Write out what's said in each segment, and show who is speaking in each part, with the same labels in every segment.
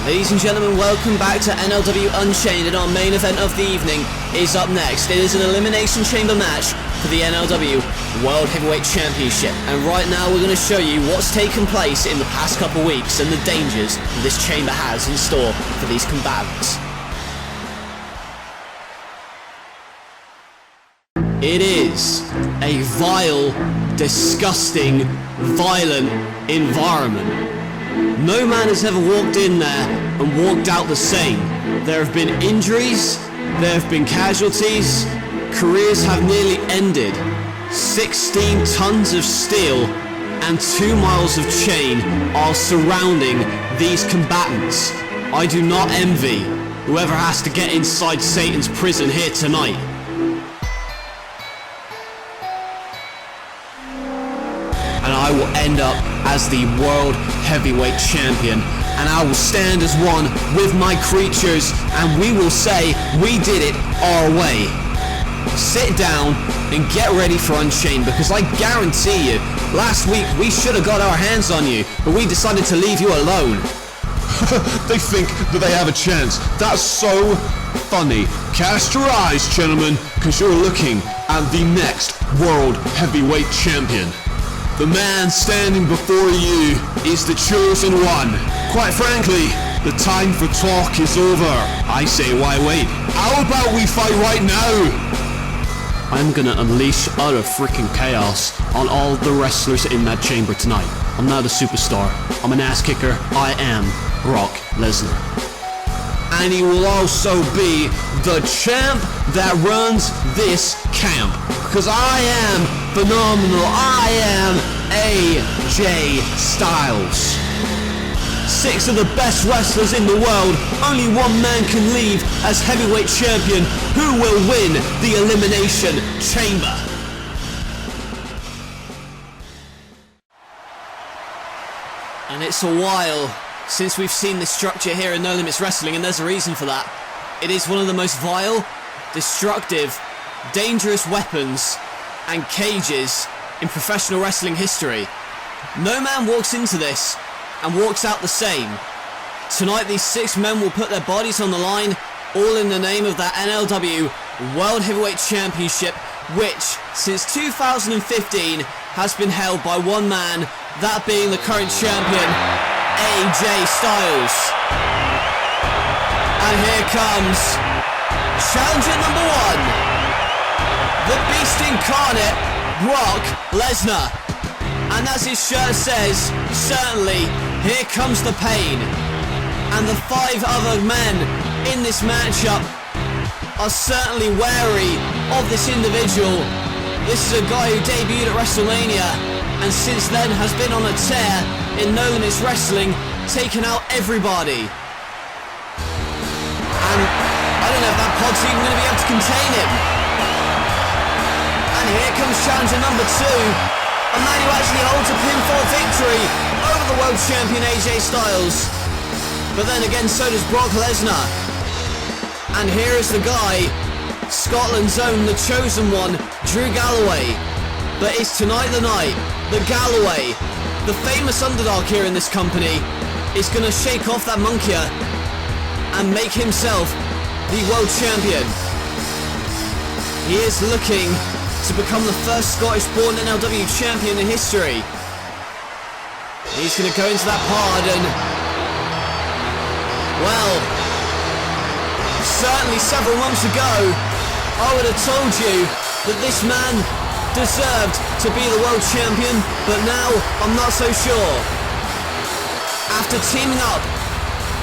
Speaker 1: Ladies and gentlemen, welcome back to NLW Unchained, and our main event of the evening is up next. It is an Elimination Chamber match for the NLW World Heavyweight Championship, and right now we're going to show you what's taken place in the past couple weeks and the dangers that this chamber has in store for these combatants. It is a vile, disgusting, violent environment. No man has ever walked in there and walked out the same. There have been injuries, there have been casualties, careers have nearly ended. 16 tons of steel and 2 miles of chain are surrounding these combatants. I do not envy whoever has to get inside Satan's prison here tonight. And I will end up as the World Heavyweight Champion, and I will stand as one with my creatures, and we will say we did it our way. Sit down and get ready for Unchained, because I guarantee you, last week we should have got our hands on you, but we decided to leave you alone.
Speaker 2: They think that they have a chance. That's so funny. Cast your eyes, gentlemen, because you're looking at the next World Heavyweight Champion. The man standing before you is the chosen one. Quite frankly, the time for talk is over. I say, why wait? How about we fight right now?
Speaker 1: I'm gonna unleash utter freaking chaos on all the wrestlers in that chamber tonight. I'm now the superstar. I'm an ass kicker. I am Brock Lesnar. And he will also be the champ that runs this camp. Because I am phenomenal. I am AJ Styles. 6 of the best wrestlers in the world. Only one man can leave as heavyweight champion. Who will win the Elimination Chamber? And it's a while since we've seen this structure here in No Limits Wrestling, and there's a reason for that. It is one of the most vile, destructive, dangerous weapons and cages in professional wrestling history. No man walks into this and walks out the same. Tonight these 6 men will put their bodies on the line, all in the name of that NLW World Heavyweight Championship, which since 2015 has been held by one man, that being the current champion, AJ Styles. And here comes challenger number 1, the Beast Incarnate, Brock Lesnar. And as his shirt says, certainly, here comes the pain. And the 5 other men in this matchup are certainly wary of this individual. This is a guy who debuted at WrestleMania and since then has been on a tear in No Limits Wrestling, taking out everybody. And I don't know if that pod's even going to be able to contain him. And here comes challenger number 2, a man who actually holds a pinfall victory over the world champion AJ Styles. But then again, so does Brock Lesnar. And here is the guy, Scotland's own, the chosen one, Drew Galloway. But is tonight the night that Galloway, the famous underdog here in this company, is going to shake off that monkey and make himself the world champion? He is looking to become the first Scottish-born NLW champion in history. He's going to go into that pod and, well, certainly several months ago, I would have told you that this man deserved to be the world champion, but now I'm not so sure. After teaming up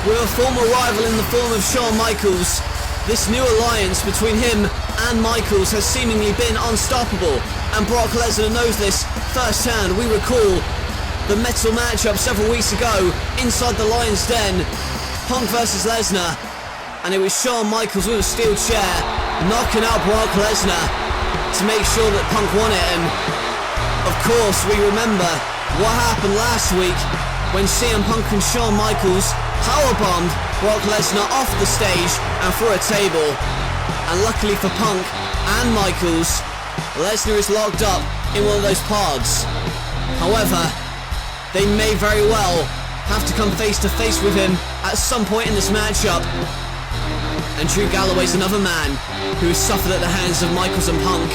Speaker 1: with a former rival in the form of Shawn Michaels, this new alliance between him and Michaels has seemingly been unstoppable, and Brock Lesnar knows this firsthand. We recall the metal matchup several weeks ago inside the Lion's Den, Punk versus Lesnar, and it was Shawn Michaels with a steel chair knocking out Brock Lesnar to make sure that Punk won it. And of course we remember what happened last week when CM Punk and Shawn Michaels powerbombed Brock Lesnar off the stage and through a table. And luckily for Punk and Michaels, Lesnar is locked up in one of those pods. However, they may very well have to come face to face with him at some point in this matchup. And Drew Galloway's another man who has suffered at the hands of Michaels and Punk.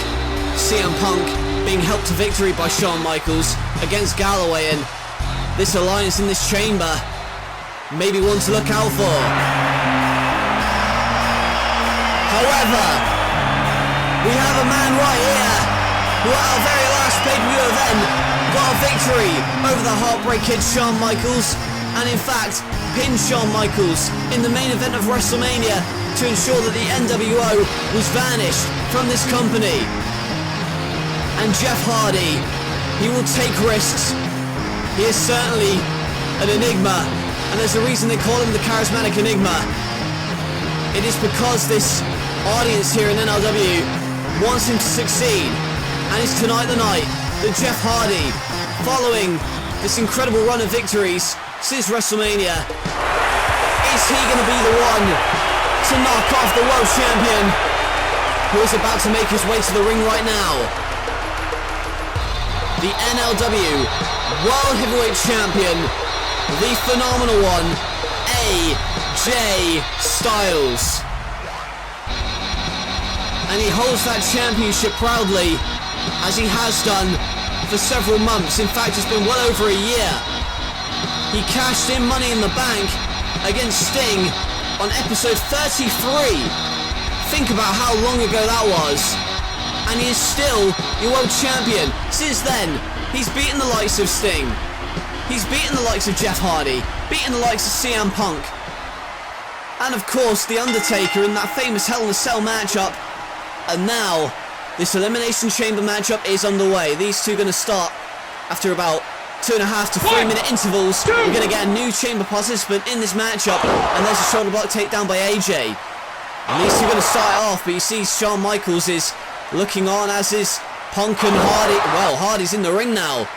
Speaker 1: CM Punk being helped to victory by Shawn Michaels against Galloway, and this alliance in this chamber may be one to look out for. However, we have a man right here who at our very last pay-per-view event got a victory over the Heartbreak Kid Shawn Michaels, and in fact pinned Shawn Michaels in the main event of WrestleMania to ensure that the NWO was vanished from this company. And Jeff Hardy, he will take risks. He is certainly an enigma, and there's a reason they call him the Charismatic Enigma. It is because this audience here in NLW wants him to succeed, and it's tonight the night that Jeff Hardy, following this incredible run of victories since WrestleMania, is he going to be the one to knock off the world champion who is about to make his way to the ring right now? The NLW World Heavyweight Champion, the phenomenal one, AJ Styles. And he holds that championship proudly, as he has done for several months. In fact, it's been well over a year. He cashed in Money in the Bank against Sting on episode 33. Think about how long ago that was. And he is still your world champion. Since then, he's beaten the likes of Sting. He's beaten the likes of Jeff Hardy, beaten the likes of CM Punk, and of course The Undertaker in that famous Hell in a Cell matchup. And now this Elimination Chamber matchup is underway. These two are going to start after about 2.5 to 3 minute intervals. We're going to get a new chamber participant in this matchup, and there's a shoulder block takedown by AJ. And these two are going to start it off, but you see Shawn Michaels is looking on, as is Punk and Hardy. Well, Hardy's in the ring now.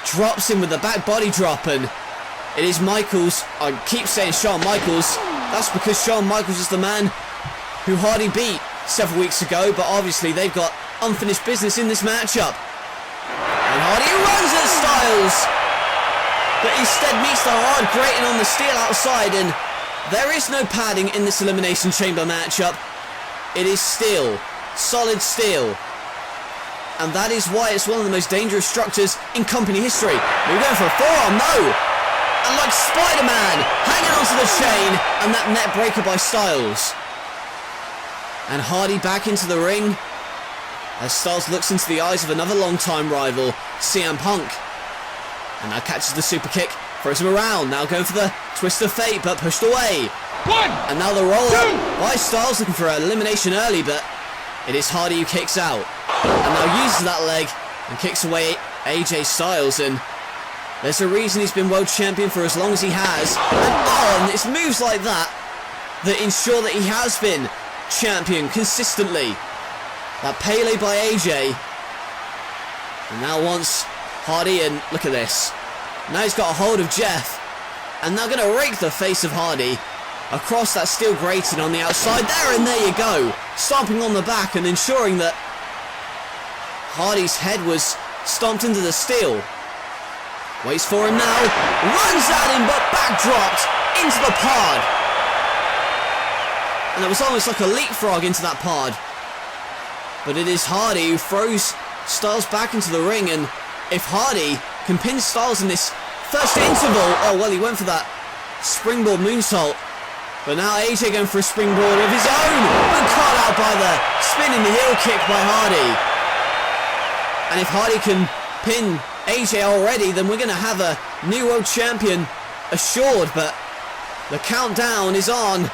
Speaker 1: Drops him with the back body drop, and it is Michaels. I keep saying Shawn Michaels. That's because Shawn Michaels is the man who Hardy beat several weeks ago, but obviously they've got unfinished business in this matchup. And Hardy runs at Styles, but instead meets the hard grating on the steel outside, and there is no padding in this Elimination Chamber matchup. It is steel. Solid steel, and that is why it's one of the most dangerous structures in company history. We're going for a forearm, no, and like Spider-Man hanging onto the chain, and that net breaker by Styles. And Hardy back into the ring as Styles looks into the eyes of another long-time rival, CM Punk, and now catches the super kick, throws him around, now going for the twist of fate, but pushed away. And now the roll up by Styles, looking for an elimination early, but it is Hardy who kicks out, and now uses that leg and kicks away AJ Styles. And there's a reason he's been world champion for as long as he has. And it's moves like that that ensure that he has been champion consistently. That Pele by AJ, and now wants Hardy, and look at this. Now he's got a hold of Jeff, and now going to rake the face of Hardy across that steel grating on the outside there, and there you go, stomping on the back and ensuring that Hardy's head was stomped into the steel. Waits for him now, runs at him, but backdropped into the pod, and it was almost like a leapfrog into that pod. But it is Hardy who throws Styles back into the ring, and if Hardy can pin Styles in this first interval, oh well, he went for that springboard moonsault. But now AJ going for a springboard of his own, but caught out by the spinning heel kick by Hardy. And if Hardy can pin AJ already, then we're going to have a new world champion assured. But the countdown is on,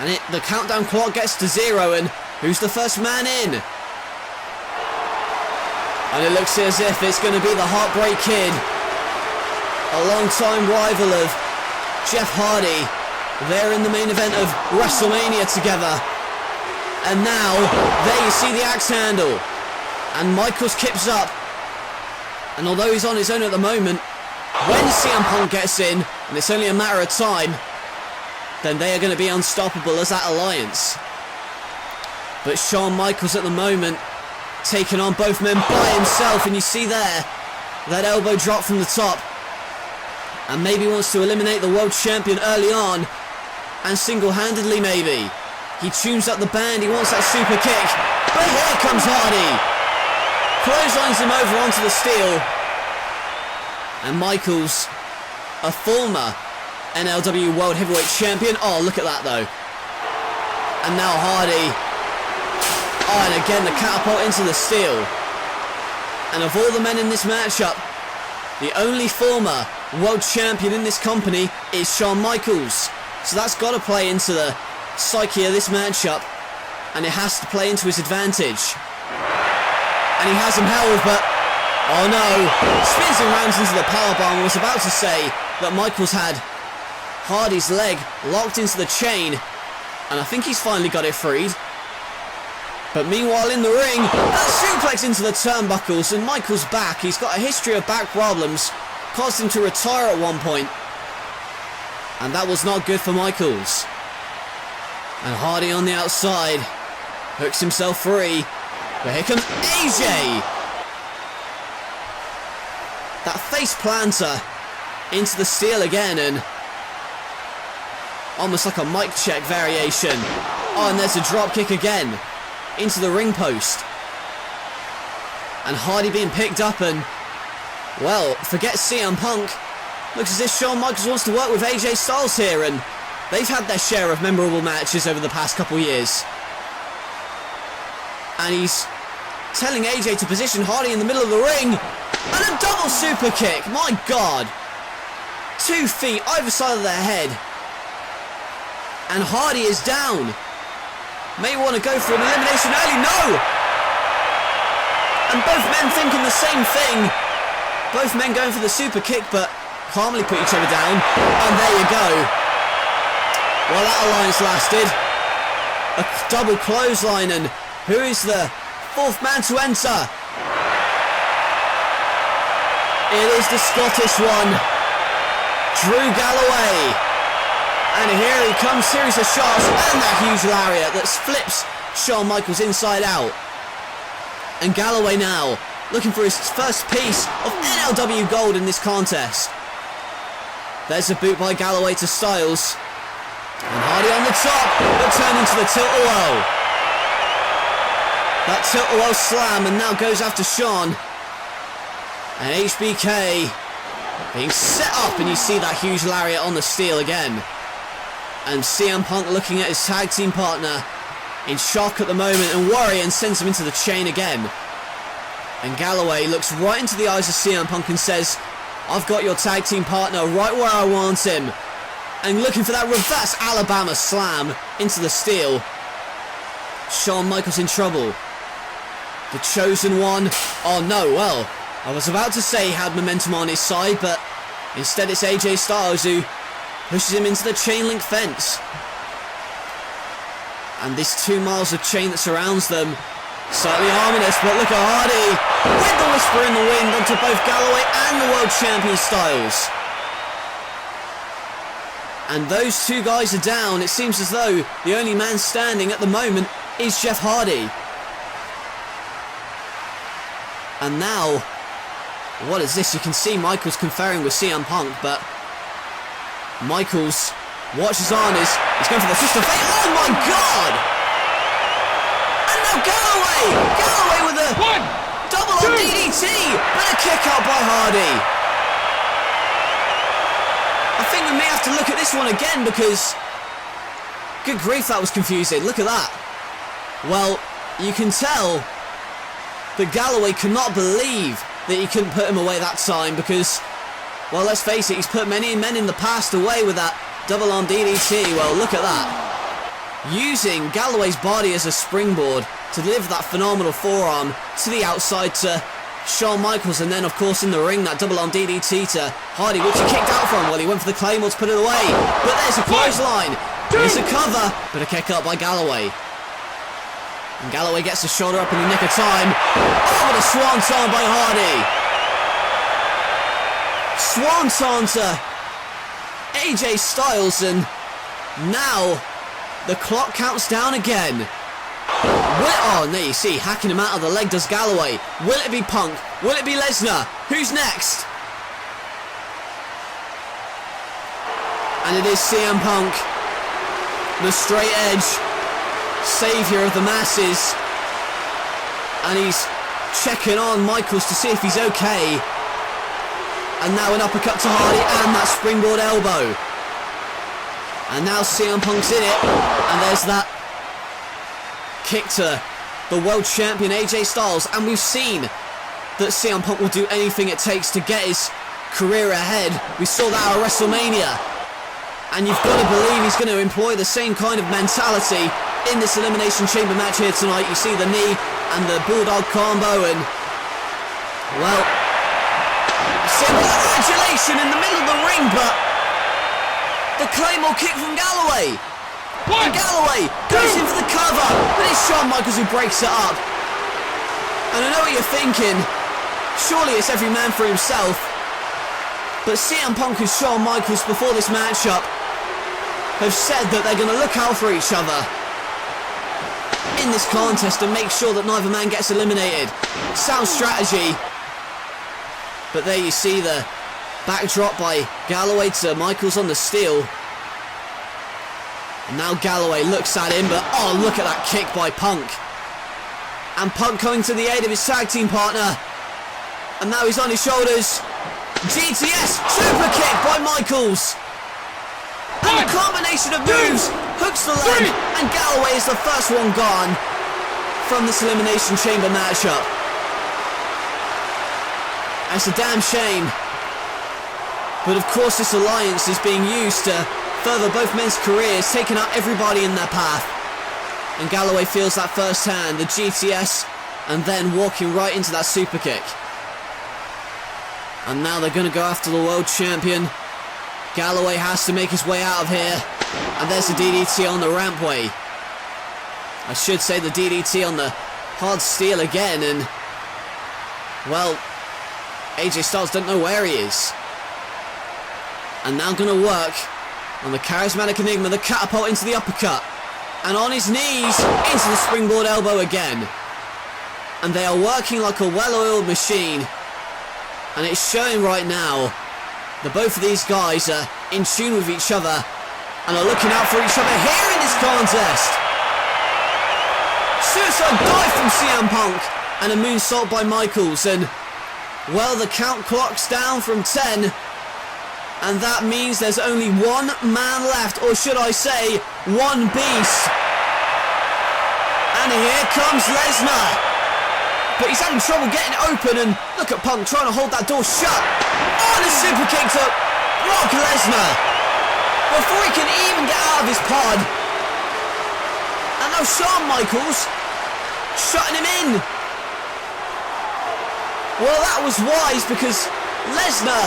Speaker 1: and the countdown clock gets to 0, and who's the first man in? And it looks as if it's going to be the Heartbreak Kid, a long-time rival of Jeff Hardy. They're in the main event of WrestleMania together. And now, there you see the axe handle. And Michaels kips up. And although he's on his own at the moment, when CM Punk gets in, and it's only a matter of time, then they are going to be unstoppable as that alliance. But Shawn Michaels at the moment, taking on both men by himself. And you see there, that elbow drop from the top. And maybe wants to eliminate the world champion early on. And single-handedly maybe. He tunes up the band, he wants that super kick. But here comes Hardy. Clotheslines him over onto the steel. And Michaels, a former NLW World Heavyweight Champion. Oh, look at that though. And now Hardy. Oh, and again the catapult into the steel. And of all the men in this matchup, the only former world champion in this company is Shawn Michaels. So that's got to play into the psyche of this matchup. And it has to play into his advantage. And he has him held, but... oh no! Spins and rams into the powerbomb. Was about to say that Michaels had Hardy's leg locked into the chain. And I think he's finally got it freed. But meanwhile in the ring, that suplex into the turnbuckles, and Michaels back. He's got a history of back problems. Caused him to retire at one point. And that was not good for Michaels. And Hardy on the outside. Hooks himself free. But here comes AJ. That face planter into the steel again, and almost like a mic check variation. Oh, and there's a drop kick again into the ring post. And Hardy being picked up, and well, forget CM Punk. Looks as if Shawn Michaels wants to work with AJ Styles here, and they've had their share of memorable matches over the past couple years. And he's telling AJ to position Hardy in the middle of the ring. And a double super kick. My God. 2 feet either side of their head. And Hardy is down. May want to go for an elimination early. No! And both men thinking the same thing. Both men going for the super kick, but calmly put each other down. And there you go. Well, that alliance lasted. A double clothesline, and who is the 4th man to enter? It is the Scottish one, Drew Galloway. And here he comes, series of shots, and that huge lariat that flips Shawn Michaels inside out. And Galloway now looking for his first piece of NLW gold in this contest. There's a boot by Galloway to Styles. And Hardy on the top, but turned into the tilt-a-whirl. That tilt-a-whirl slam, and now goes after Shawn. And HBK being set up, and you see that huge lariat on the steel again. And CM Punk looking at his tag team partner in shock at the moment and worry, and sends him into the chain again. And Galloway looks right into the eyes of CM Punk and says, I've got your tag team partner right where I want him. And looking for that reverse Alabama slam into the steel. Shawn Michaels in trouble. The chosen one. Oh no, well, I was about to say he had momentum on his side, but instead it's AJ Styles who pushes him into the chain link fence. And this 2 miles of chain that surrounds them, slightly ominous, but look at Hardy with the whisper in the wind onto both Galloway and the world champion Styles. And those 2 guys are down. It seems as though the only man standing at the moment is Jeff Hardy. And now, what is this? You can see Michaels conferring with CM Punk, but Michaels watches on as he's going for the fist of fate. Oh my God! And now Galloway! Galloway with a double on DDT, but a kick out by Hardy. I think we may have to look at this one again because, good grief, that was confusing. Look at that. Well, you can tell that Galloway cannot believe that he couldn't put him away that time because, well, let's face it, he's put many men in the past away with that double arm DDT. Well, look at that. Using Galloway's body as a springboard to deliver that phenomenal forearm to the outside to Shawn Michaels, and then, of course, in the ring, that double arm DDT to Hardy, which he kicked out from. Well, he went for the Claymore to put it away. But there's a clothesline. There's a cover, but a kick out by Galloway. And Galloway gets the shoulder up in the nick of time. Oh, what a swanton by Hardy. Swanton to AJ Styles, and now the clock counts down again. Oh, there you see, hacking him out of the leg does Galloway. Will it be Punk? Will it be Lesnar? Who's next? And it is CM Punk, the straight edge saviour of the masses. And he's checking on Michaels to see if he's okay. And now an uppercut to Hardy and that springboard elbow. And now CM Punk's in it. And there's that kick to the world champion AJ Styles. And we've seen that CM Punk will do anything it takes to get his career ahead. We saw that at WrestleMania. And you've got to believe he's going to employ the same kind of mentality in this Elimination Chamber match here tonight. You see the knee and the Bulldog combo and, well, simple congratulation in the middle of the ring, but the Claymore kick from Galloway. And Galloway goes in for the cover, but it's Shawn Michaels who breaks it up. And I know what you're thinking, surely it's every man for himself. But CM Punk and Shawn Michaels before this matchup have said that they're going to look out for each other in this contest and make sure that neither man gets eliminated. Sound strategy. But there you see the backdrop by Galloway to Michaels on the steel. And now Galloway looks at him, but oh, look at that kick by Punk. And Punk coming to the aid of his tag team partner. And now he's on his shoulders. GTS super kick by Michaels. And a combination of moves hooks the leg, and Galloway is the first one gone from this Elimination Chamber matchup. It's a damn shame. But of course this alliance is being used to further both men's careers, taking out everybody in their path. And Galloway feels that firsthand, the GTS, and then walking right into that super kick. And now they're going to go after the world champion. Galloway has to make his way out of here. And there's the DDT on the rampway. I should say the DDT on the hard steel again. And, well, AJ Styles don't know where he is. And now going to work on the charismatic Enigma, the catapult into the uppercut. And on his knees, into the springboard elbow again. And they are working like a well-oiled machine. And it's showing right now that both of these guys are in tune with each other and are looking out for each other here in this contest. Suicide dive from CM Punk and a moonsault by Michaels. And, well, the count clock's down from 10. And that means there's only one man left, or should I say, one beast. And here comes Lesnar. But he's having trouble getting it open, and look at Punk trying to hold that door shut. Oh, and a super kick to Brock Lesnar before he can even get out of his pod. And now Shawn Michaels shutting him in. Well, that was wise, because Lesnar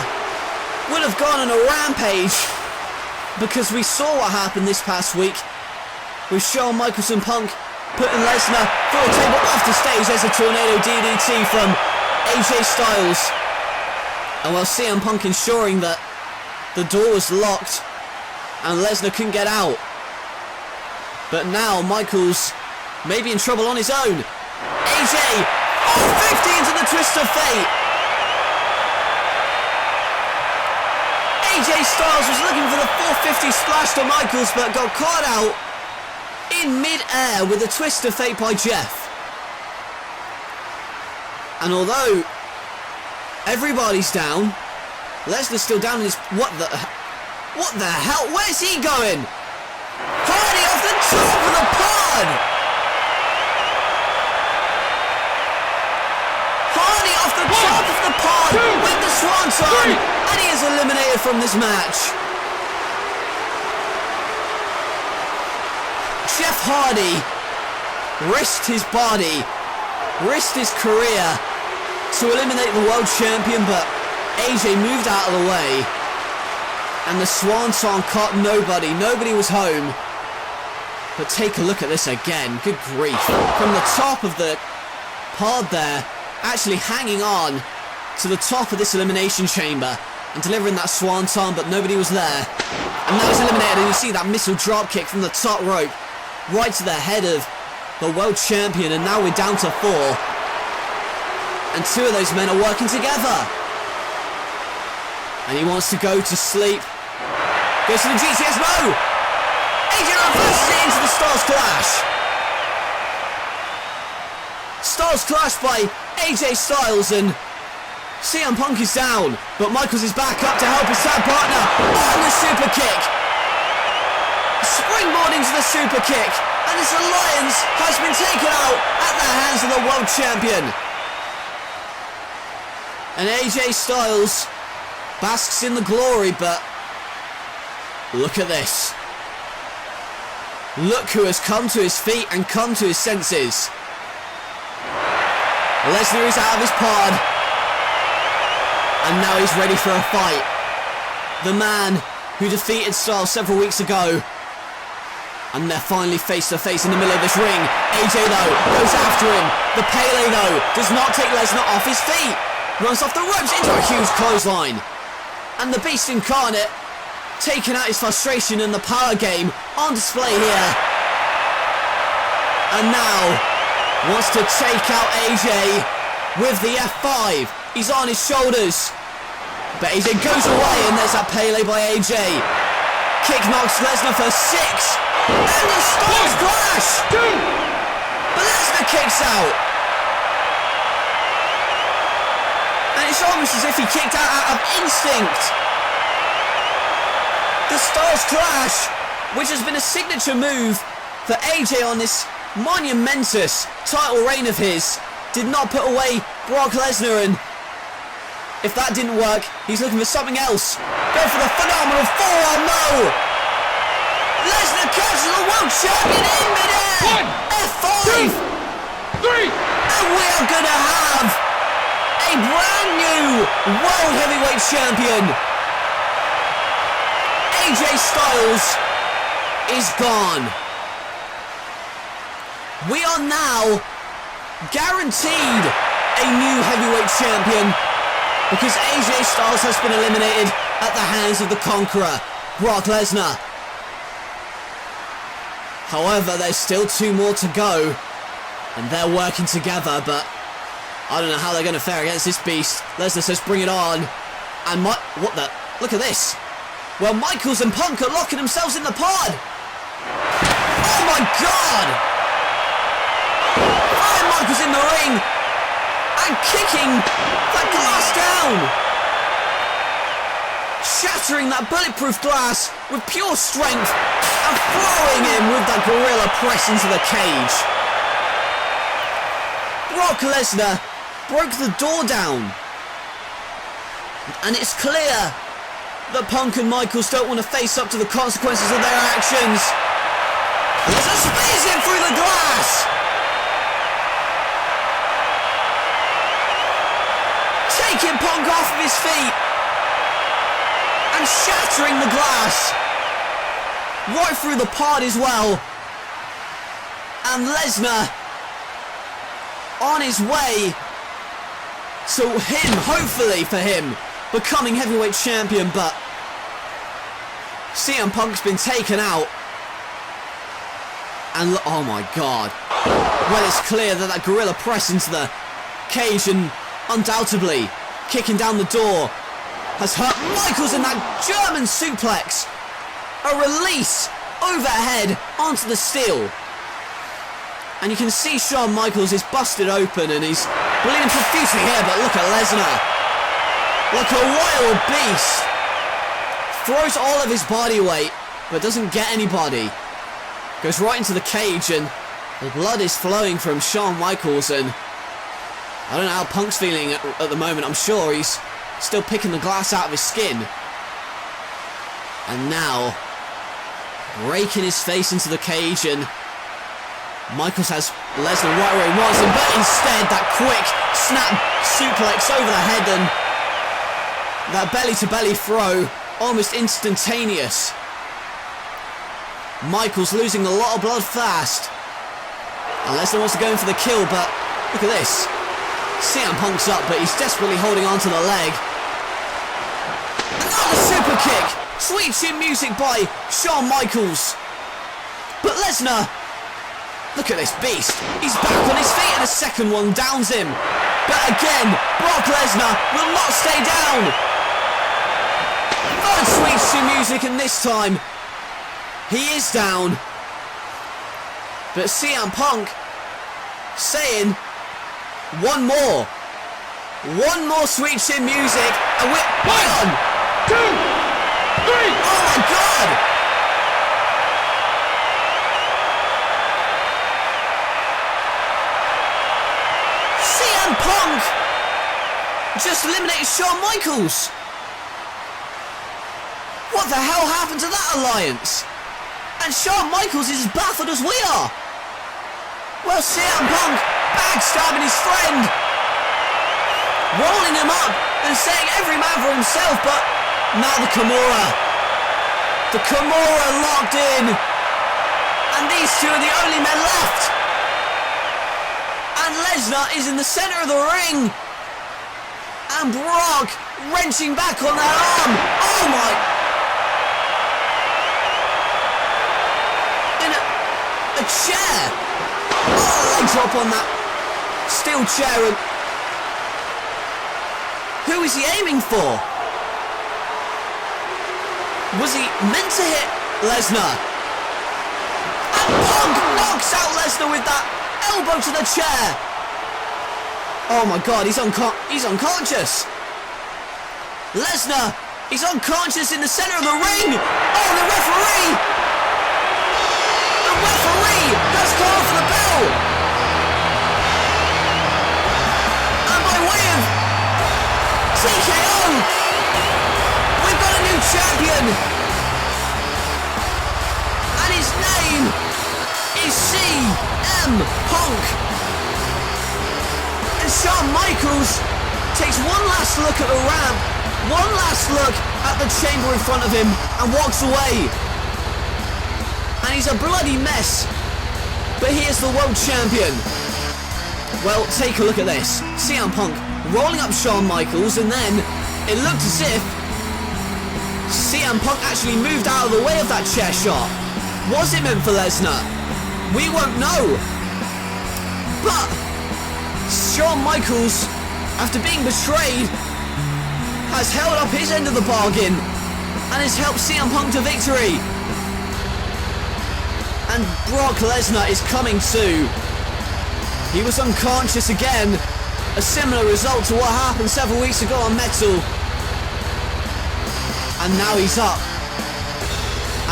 Speaker 1: would have gone on a rampage, because we saw what happened this past week with Shawn Michaels and Punk putting Lesnar through a table off the stage. There's a tornado DDT from AJ Styles. And while CM Punk ensuring that the door was locked and Lesnar couldn't get out. But now Michaels may be in trouble on his own. AJ, 450 into the twist of fate. AJ Styles was looking for the 450 splash to Michaels, but got caught out in mid-air with a twist of fate by Jeff. And although everybody's down, Lesnar's still down in his... What the hell? Where's he going? Hardy off the top of the pod! Hardy off the top of the pod with the swanton, and he is eliminated from this match. Jeff Hardy risked his body, risked his career to eliminate the world champion, but AJ moved out of the way, and the swanton caught nobody. Nobody was home. But take a look at this again. Good grief. From the top of the pod there, actually hanging on to the top of this elimination chamber and delivering that swanton, but nobody was there. And now he's eliminated, and you see that missile drop kick from the top rope right to the head of the world champion, and now we're down to 4. And 2 of those men are working together. And he wants to go to sleep. Goes to the GTS, no! AJ reverses it into the Stars Clash. Stars Clash by AJ Styles, and CM Punk is down, but Michaels is back up to help his tag partner on the super kick. Springboard into the super kick, and this alliance has been taken out at the hands of the world champion. And AJ Styles basks in the glory, but look at this. Look who has come to his feet and come to his senses. Lesnar is out of his pod, and now he's ready for a fight. The man who defeated Styles several weeks ago, and they're finally face to face in the middle of this ring. AJ though goes after him. The Pele though does not take Lesnar off his feet. Runs off the ropes into a huge clothesline. And the Beast Incarnate taking out his frustration and the power game on display here. And now wants to take out AJ with the F5. He's on his shoulders. But AJ goes away, and there's that Pele by AJ. Kick knocks Lesnar for 6. And the Stars Clash! But Lesnar kicks out. And it's almost as if he kicked out of instinct. The Stars Clash, which has been a signature move for AJ on this monumentous title reign of his, did not put away Brock Lesnar, and if that didn't work, he's looking for something else. Go for the phenomenal forearm, no! Lesnar catches the world champion in midair! F5!
Speaker 2: 2, 3!
Speaker 1: And we are gonna have a brand new World Heavyweight Champion! AJ Styles is gone. We are now guaranteed a new heavyweight champion, because AJ Styles has been eliminated at the hands of the Conqueror, Brock Lesnar. However, there's still 2 more to go, and they're working together, but I don't know how they're going to fare against this beast. Lesnar says bring it on, and what the? Look at this. Well, Michaels and Punk are locking themselves in the pod. Oh my God! Brian Michaels in the ring, and kicking that glass down. Shattering that bulletproof glass with pure strength and throwing him with that gorilla press into the cage. Brock Lesnar broke the door down. And it's clear that Punk and Michaels don't want to face up to the consequences of their actions. Lesnar spears him through the glass. Taking Punk off of his feet and shattering the glass right through the pod as well. And Lesnar on his way to him, hopefully for him, becoming heavyweight champion, but CM Punk's been taken out. And oh my God. Well, it's clear that that gorilla press into the cage and undoubtedly kicking down the door has hurt Michaels in that German suplex. A release overhead onto the steel. And you can see Shawn Michaels is busted open and he's bleeding profusely here, but look at Lesnar. Like a wild beast. Throws all of his body weight, but doesn't get anybody. Goes right into the cage and the blood is flowing from Shawn Michaels, and I don't know how Punk's feeling at the moment. I'm sure he's still picking the glass out of his skin. And now, raking his face into the cage, and Michaels has Lesnar right where he wants him, but instead that quick snap suplex over the head and that belly-to-belly throw, almost instantaneous. Michaels losing a lot of blood fast. And Lesnar wants to go in for the kill, but look at this. CM Punk's up, but he's desperately holding on to the leg. Another super kick! Sweet chin music by Shawn Michaels. But Lesnar, look at this beast. He's back on his feet and a second one downs him. But again, Brock Lesnar will not stay down. Third sweet chin music, and this time he is down. But CM Punk saying one more sweet chin music, and we're 1, 2, 3. Oh my God! CM Punk just eliminated Shawn Michaels. What the hell happened to that alliance? And Shawn Michaels is as baffled as we are. Well, CM Punk backstabbing his friend, rolling him up and saying every man for himself, but now the Kimura locked in, and these two are the only men left. And Lesnar is in the center of the ring, and Brock wrenching back on that arm. Oh my! In a chair. Oh, leg drop on that steel chair. And who is he aiming for? Was he meant to hit Lesnar? And Punk knocks out Lesnar with that elbow to the chair. Oh my God, he's unconscious. Lesnar, he's unconscious in the center of the ring. Oh, the referee has called for the bell. And by way of TKO, we've got a new champion, and his name is CM Punk. And Shawn Michaels takes one last look at the ramp, one last look at the chamber in front of him, and walks away. And he's a bloody mess, but he is the world champion. Well, take a look at this. CM Punk rolling up Shawn Michaels, and then it looked as if CM Punk actually moved out of the way of that chair shot. Was it meant for Lesnar? We won't know. But Shawn Michaels, after being betrayed, has held up his end of the bargain and has helped CM Punk to victory. And Brock Lesnar is coming too. He was unconscious again, a similar result to what happened several weeks ago on Metal. And now he's up.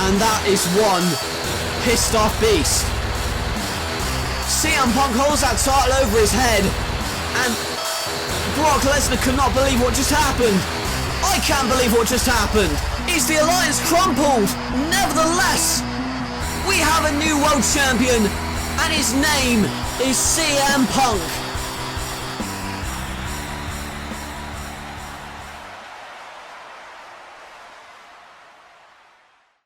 Speaker 1: And that is one pissed off beast. CM Punk holds that title over his head, and Brock Lesnar could not believe what just happened. I can't believe what just happened. Is the alliance crumpled? Nevertheless, we have a new world champion, and his name is CM Punk.